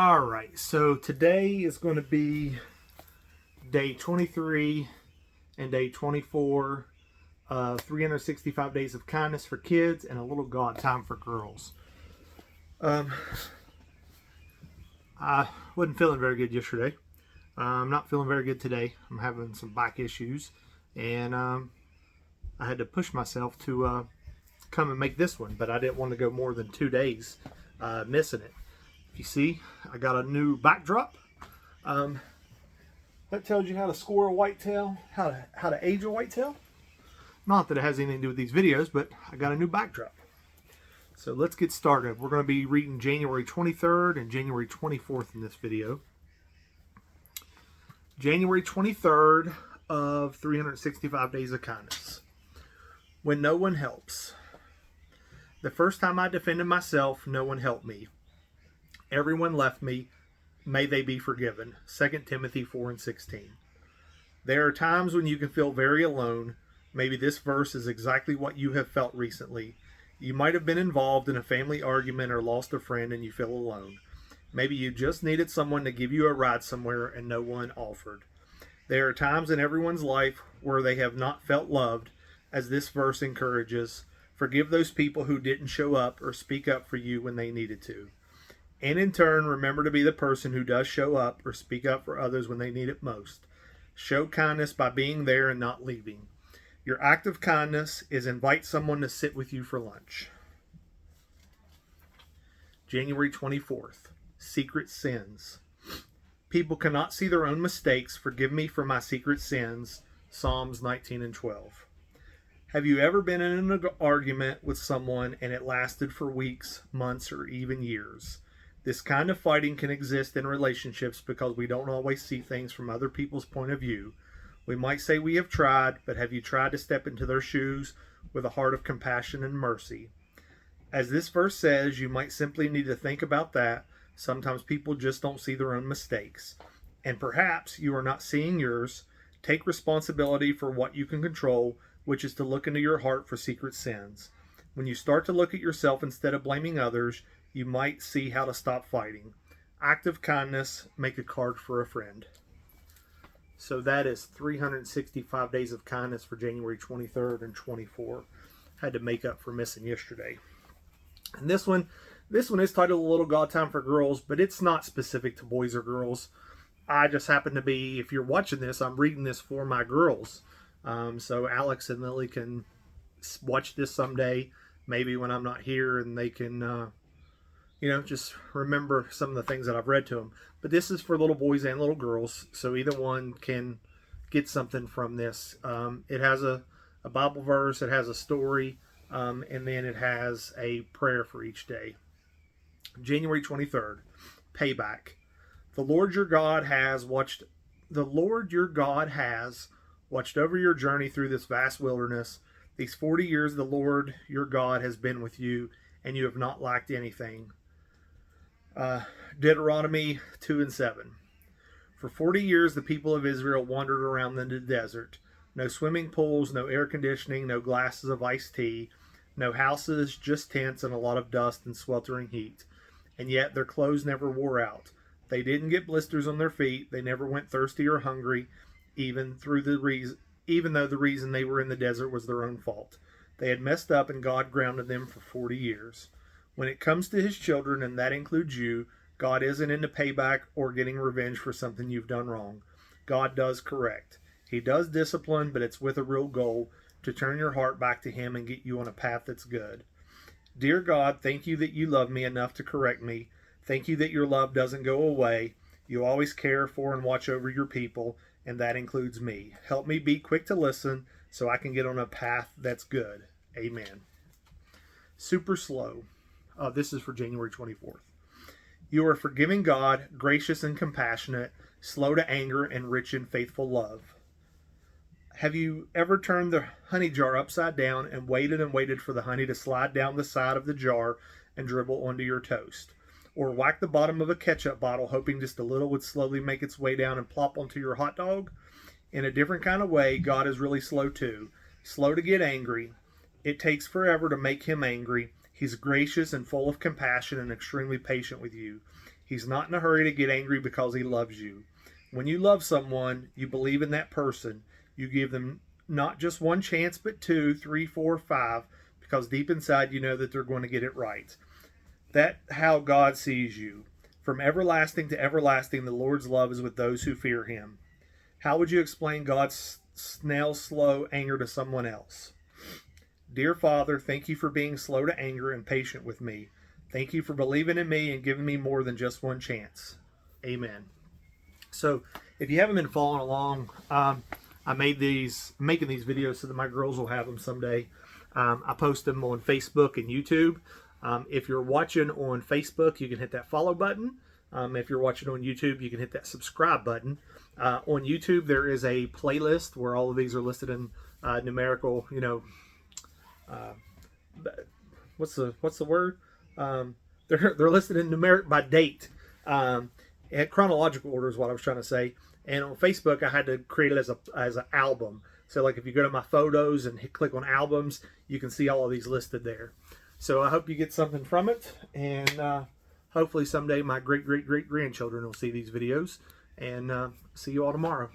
All right, so today is going to be day 23 and day 24 of 365 Days of Kindness for Kids and a little God Time for Girls. I wasn't feeling very good yesterday. I'm not feeling very good today. I'm having some back issues, and I had to push myself to come and make this one, but I didn't want to go more than 2 days missing it. If you see, I got a new backdrop. That tells you how to score a whitetail, how to age a whitetail. Not that it has anything to do with these videos, but I got a new backdrop. So let's get started. We're going to be reading January 23rd and January 24th in this video. January 23rd of 365 Days of Kindness. When no one helps. The first time I defended myself, no one helped me. Everyone left me. May they be forgiven. 2 Timothy 4:16. There are times when you can feel very alone. Maybe this verse is exactly what you have felt recently. You might have been involved in a family argument or lost a friend and you feel alone. Maybe you just needed someone to give you a ride somewhere and no one offered. There are times in everyone's life where they have not felt loved, as this verse encourages. Forgive those people who didn't show up or speak up for you when they needed to. And in turn, remember to be the person who does show up or speak up for others when they need it most. Show kindness by being there and not leaving. Your act of kindness is invite someone to sit with you for lunch. January 24th, Secret Sins. People cannot see their own mistakes. Forgive me for my secret sins. Psalms 19:12. Have you ever been in an argument with someone and it lasted for weeks, months, or even years? This kind of fighting can exist in relationships because we don't always see things from other people's point of view. We might say we have tried, but have you tried to step into their shoes with a heart of compassion and mercy? As this verse says, you might simply need to think about that. Sometimes people just don't see their own mistakes. And perhaps you are not seeing yours. Take responsibility for what you can control, which is to look into your heart for secret sins. When you start to look at yourself instead of blaming others, you might see how to stop fighting. Act of kindness, make a card for a friend. So that is 365 Days of Kindness for January 23rd and 24th. Had to make up for missing yesterday. And this one is titled A Little God Time for Girls, but it's not specific to boys or girls. I just happen to be, if you're watching this, I'm reading this for my girls. So Alex and Lily can watch this someday, maybe when I'm not here, and they can just remember some of the things that I've read to them. But this is for little boys and little girls, so either one can get something from this. It has a Bible verse, it has a story, and then it has a prayer for each day. January 23rd, Payback. The Lord your God has watched over your journey through this vast wilderness. These 40 years the Lord your God has been with you, and you have not lacked anything. Deuteronomy 2:7. For 40 years the people of Israel wandered around in the desert. No swimming pools, no air conditioning, no glasses of iced tea, no houses, just tents and a lot of dust and sweltering heat. And yet their clothes never wore out. They didn't get blisters on their feet. They never went thirsty or hungry, even though the reason they were in the desert was their own fault. They had messed up and God grounded them for 40 years. When it comes to his children, and that includes you, God isn't into payback or getting revenge for something you've done wrong. God does correct. He does discipline, but it's with a real goal to turn your heart back to him and get you on a path that's good. Dear God, thank you that you love me enough to correct me. Thank you that your love doesn't go away. You always care for and watch over your people, and that includes me. Help me be quick to listen so I can get on a path that's good. Amen. Super slow. This is for January 24th. You are a forgiving God, gracious and compassionate, slow to anger, and rich in faithful love. Have you ever turned the honey jar upside down and waited for the honey to slide down the side of the jar and dribble onto your toast? Or whack the bottom of a ketchup bottle hoping just a little would slowly make its way down and plop onto your hot dog? In a different kind of way, God is really slow too. Slow to get angry. It takes forever to make him angry. He's gracious and full of compassion and extremely patient with you. He's not in a hurry to get angry because he loves you. When you love someone, you believe in that person. You give them not just one chance, but 2, 3, 4, 5, because deep inside you know that they're going to get it right. That's how God sees you. From everlasting to everlasting, the Lord's love is with those who fear him. How would you explain God's slow anger to someone else? Dear Father, thank you for being slow to anger and patient with me. Thank you for believing in me and giving me more than just one chance. Amen. So, if you haven't been following along, I made making these videos so that my girls will have them someday. I post them on Facebook and YouTube. If you're watching on Facebook, you can hit that follow button. If you're watching on YouTube, you can hit that subscribe button. On YouTube, there is a playlist where all of these are listed in numerical, what's the word? They're listed in numeric by date. And chronological order is what I was trying to say. And on Facebook, I had to create it as an album. So like if you go to my photos and click on albums, you can see all of these listed there. So I hope you get something from it, and hopefully someday my great grandchildren will see these videos. And see you all tomorrow.